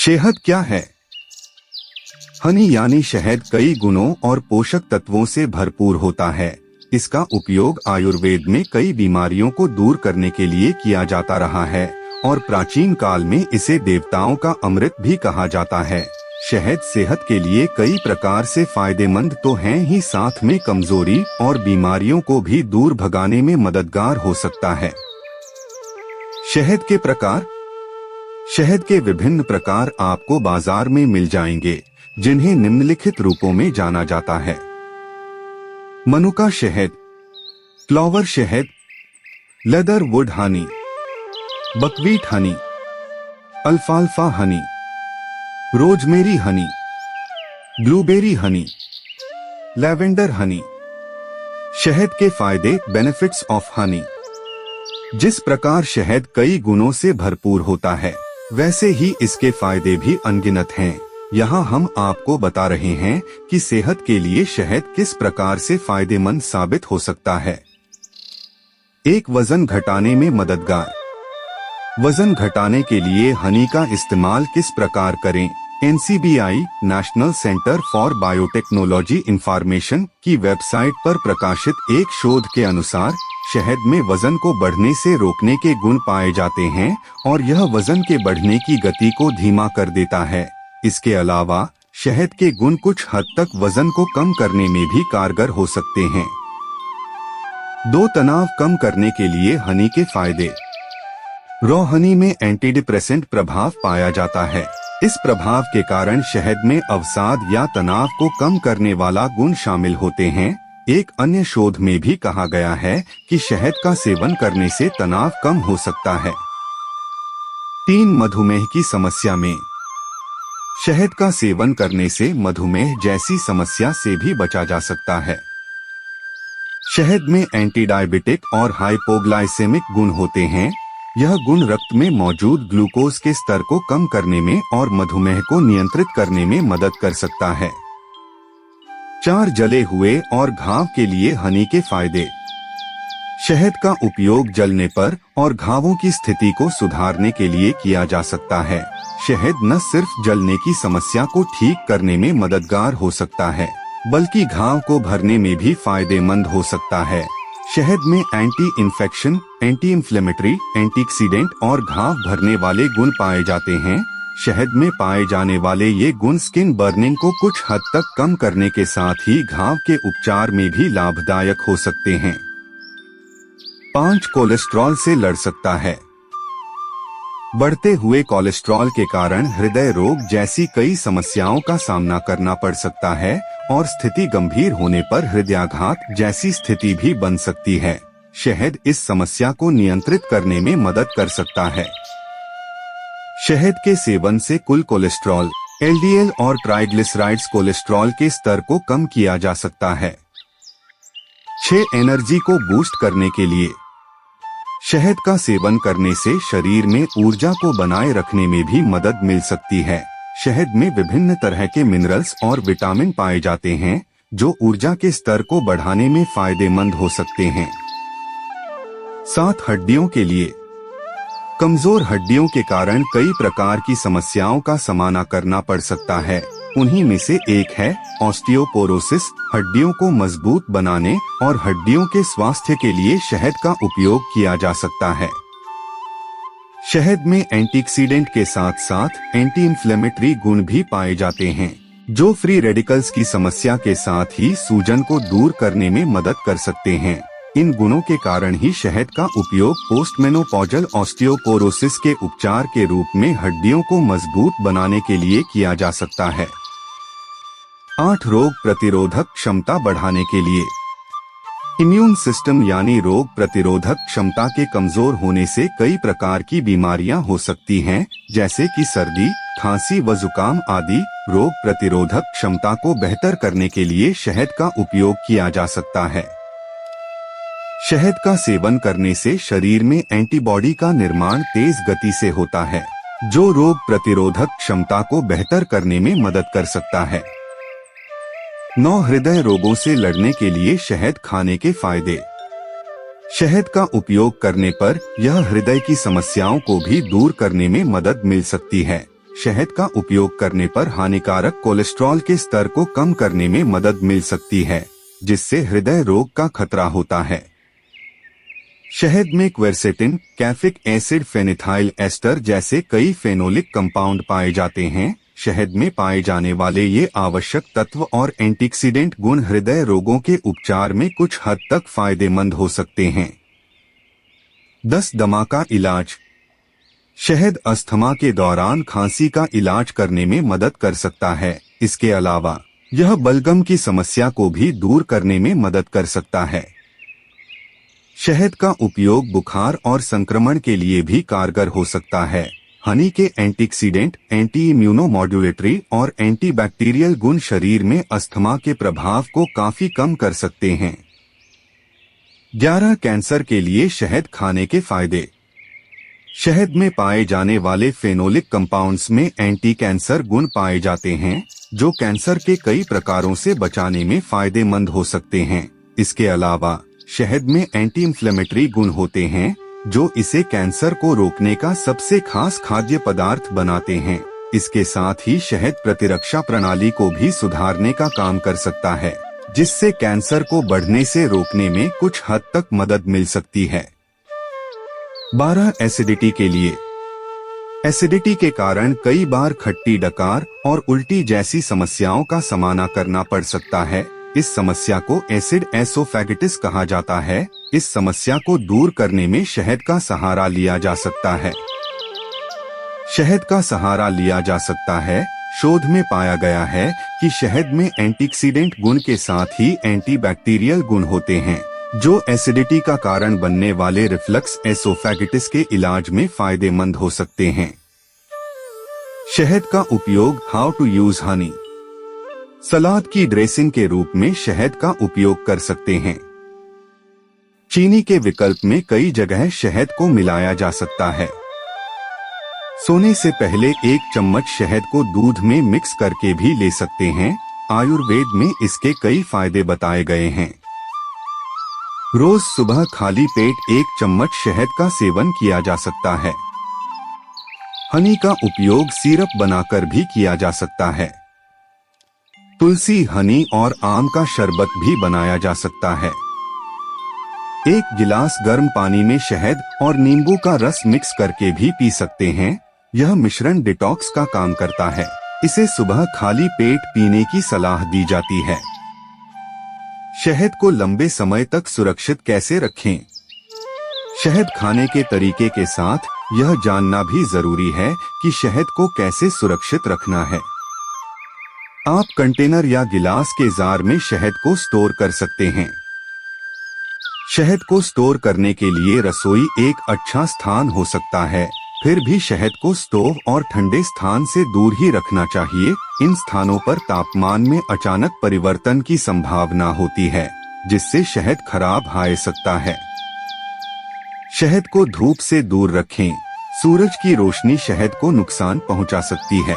शहद क्या है? हनी यानी शहद कई गुणों और पोषक तत्वों से भरपूर होता है। इसका उपयोग आयुर्वेद में कई बीमारियों को दूर करने के लिए किया जाता रहा है और प्राचीन काल में इसे देवताओं का अमृत भी कहा जाता है। शहद सेहत के लिए कई प्रकार से फायदेमंद तो है ही, साथ में कमजोरी और बीमारियों को भी दूर भगाने में मददगार हो सकता है। शहद के प्रकार। शहद के विभिन्न प्रकार आपको बाजार में मिल जाएंगे, जिन्हें निम्नलिखित रूपों में जाना जाता है। मनुका शहद, फ्लावर शहद, leatherwood honey, buckwheat honey, अल्फाल्फा honey, rosemary honey, blueberry honey, lavender honey. शहद के फायदे, बेनिफिट्स ऑफ हनी। जिस प्रकार शहद कई गुणों से भरपूर होता है, वैसे ही इसके फायदे भी अनगिनत हैं। यहाँ हम आपको बता रहे हैं कि सेहत के लिए शहद किस प्रकार से फायदेमंद साबित हो सकता है। एक, वजन घटाने में मददगार। वजन घटाने के लिए हनी का इस्तेमाल किस प्रकार करें? NCBI national centre for biotechnology information की वेबसाइट पर प्रकाशित एक शोध के अनुसार शहद में वजन को बढ़ने से रोकने के गुण पाए जाते हैं और यह वजन के बढ़ने की गति को धीमा कर देता है। इसके अलावा शहद के गुण कुछ हद तक वजन को कम करने में भी कारगर हो सकते हैं। 2, तनाव कम करने के लिए हनी के फायदे। रॉ हनी में एंटीडिप्रेसेंट प्रभाव पाया जाता है। इस प्रभाव के कारण शहद में अवसाद या तनाव को कम करने वाला गुण शामिल होते हैं। एक अन्य शोध में भी कहा गया है कि शहद का सेवन करने से तनाव कम हो सकता है। 3, मधुमेह की समस्या में। शहद का सेवन करने से मधुमेह जैसी समस्या से भी बचा जा सकता है। शहद में एंटी डायबिटिक और हाइपोग्लाइसेमिक गुण होते हैं। यह गुण रक्त में मौजूद ग्लूकोज के स्तर को कम करने में और मधुमेह को नियंत्रित करने में मदद कर सकता है। 4, जले हुए और घाव के लिए हनी के फायदे। शहद का उपयोग जलने पर और घावों की स्थिति को सुधारने के लिए किया जा सकता है। शहद न सिर्फ जलने की समस्या को ठीक करने में मददगार हो सकता है, बल्कि घाव को भरने में भी फायदेमंद हो सकता है। शहद में anti infection, anti inflammatory, antioxidant और घाव भरने वाले गुण पाए जाते हैं। शहद में पाए जाने वाले ये गुण स्किन बर्निंग को कुछ हद तक कम करने के साथ ही घाव के उपचार में भी लाभदायक हो सकते हैं। 5, कोलेस्ट्रॉल से लड़ सकता है। बढ़ते हुए कोलेस्ट्रॉल के कारण हृदय रोग जैसी कई समस्याओं का सामना करना पड़ सकता है और स्थिति गंभीर होने पर हृदयाघात जैसी स्थिति भी बन सकती है। शहद इस समस्या को नियंत्रित करने में मदद कर सकता है। शहद के सेवन से कुल कोलेस्ट्रॉल, LDL और ट्राइग्लिसराइड्स कोलेस्ट्रॉल के स्तर को कम किया जा सकता है। 6, एनर्जी को बूस्ट करने के लिए। शहद का सेवन करने से शरीर में ऊर्जा को बनाए रखने में भी मदद मिल सकती है। शहद में विभिन्न तरह के मिनरल्स और विटामिन पाए जाते हैं, जो ऊर्जा के स्तर को बढ़ाने में फायदेमंद हो सकते हैं। 7, हड्डियों के लिए। कमजोर हड्डियों के कारण कई प्रकार की समस्याओं का सामना करना पड़ सकता है। उन्हीं में से एक है ऑस्टियोपोरोसिस। हड्डियों को मजबूत बनाने और हड्डियों के स्वास्थ्य के लिए शहद का उपयोग किया जा सकता है। शहद में एंटीऑक्सीडेंट के साथ साथ एंटी इंफ्लेमेटरी गुण भी पाए जाते हैं, जो फ्री रेडिकल्स की समस्या के साथ ही सूजन को दूर करने में मदद कर सकते हैं। इन गुणों के कारण ही शहद का उपयोग पोस्टमेनोपॉजल ऑस्टियोपोरोसिस के उपचार के रूप में हड्डियों को मजबूत बनाने के लिए किया जा सकता है। 8, रोग प्रतिरोधक क्षमता बढ़ाने के लिए। इम्यून सिस्टम यानी रोग प्रतिरोधक क्षमता के कमजोर होने से कई प्रकार की बीमारियां हो सकती हैं, जैसे कि सर्दी, खांसी व जुकाम आदि। रोग प्रतिरोधक क्षमता को बेहतर करने के लिए शहद का उपयोग किया जा सकता है। शहद का सेवन करने से शरीर में एंटीबॉडी का निर्माण तेज गति से होता है, जो रोग प्रतिरोधक क्षमता को बेहतर करने में मदद कर सकता है। 9, हृदय रोगों से लड़ने के लिए शहद खाने के फायदे। शहद का उपयोग करने पर यह हृदय की समस्याओं को भी दूर करने में मदद मिल सकती है। शहद का उपयोग करने पर हानिकारक कोलेस्ट्रॉल के स्तर को कम करने में मदद मिल सकती है, जिससे हृदय रोग का खतरा होता है। शहद में क्वेरसेटिन, कैफिक एसिड, फेनिथाइल एस्टर जैसे कई फेनोलिक कंपाउंड पाए जाते हैं। शहद में पाए जाने वाले ये आवश्यक तत्व और एंटीऑक्सीडेंट गुण हृदय रोगों के उपचार में कुछ हद तक फायदेमंद हो सकते हैं। 10 दमा का इलाज। शहद अस्थमा के दौरान खांसी का इलाज करने में मदद कर सकता है। इसके अलावा यह बलगम की समस्या को भी दूर करने में मदद कर सकता है। शहद का उपयोग बुखार और संक्रमण के लिए भी कारगर हो सकता है। हनी के एंटीऑक्सीडेंट, एंटी इम्यूनोमॉड्यूलेटरी और एंटीबैक्टीरियल गुण शरीर में अस्थमा के प्रभाव को काफी कम कर सकते हैं। 11 कैंसर के लिए शहद खाने के फायदे। शहद में पाए जाने वाले फेनोलिक कंपाउंड्स में एंटी कैंसर गुण पाए जाते हैं, जो कैंसर के कई प्रकारों से बचाने में फायदेमंद हो सकते हैं। इसके अलावा शहद में एंटी इंफ्लेमेटरी गुण होते हैं, जो इसे कैंसर को रोकने का सबसे खास खाद्य पदार्थ बनाते हैं। इसके साथ ही शहद प्रतिरक्षा प्रणाली को भी सुधारने का काम कर सकता है, जिससे कैंसर को बढ़ने से रोकने में कुछ हद तक मदद मिल सकती है। 12 एसिडिटी के लिए। एसिडिटी के कारण कई बार खट्टी डकार और उल्टी जैसी समस्याओं का सामना करना पड़ सकता है। इस समस्या को एसिड एसोफेगिटिस कहा जाता है। इस समस्या को दूर करने में शहद का सहारा लिया जा सकता है। शहद का सहारा लिया जा सकता है। शोध में पाया गया है कि शहद में एंटीऑक्सीडेंट गुण के साथ ही एंटीबैक्टीरियल गुण होते हैं, जो एसिडिटी का कारण बनने वाले रिफ्लक्स एसोफेगिटिस के इलाज में फायदेमंद हो सकते हैं। शहद का उपयोग। How to use honey. Salad की ड्रेसिंग के रूप में शहद का उपयोग कर सकते हैं। चीनी के विकल्प में कई जगह शहद को मिलाया जा सकता है। सोने से पहले 1 चम्मच शहद को दूध में मिक्स करके भी ले सकते हैं। आयुर्वेद में इसके कई फायदे बताए गए हैं। रोज सुबह खाली पेट 1 चम्मच शहद का सेवन किया जा सकता है। हनी का उपयोग सिरप बनाकर भी किया जा सकता है। तुलसी, हनी और आम का शरबत भी बनाया जा सकता है। 1 गिलास गर्म पानी में शहद और नींबू का रस मिक्स करके भी पी सकते हैं। यह मिश्रण डिटॉक्स का काम करता है। इसे सुबह खाली पेट पीने की सलाह दी जाती है। शहद को लंबे समय तक सुरक्षित कैसे रखें? शहद खाने के तरीके के साथ यह जानना भी जरूरी है कि शहद को कैसे सुरक्षित रखना है। आप कंटेनर या गिलास के जार में शहद को स्टोर कर सकते हैं। शहद को स्टोर करने के लिए रसोई एक अच्छा स्थान हो सकता है। फिर भी शहद को स्टोव और ठंडे स्थान से दूर ही रखना चाहिए। इन स्थानों पर तापमान में अचानक परिवर्तन की संभावना होती है, जिससे शहद खराब हो सकता है। शहद को धूप से दूर रखें। सूरज की रोशनी शहद को नुकसान पहुंचा सकती है।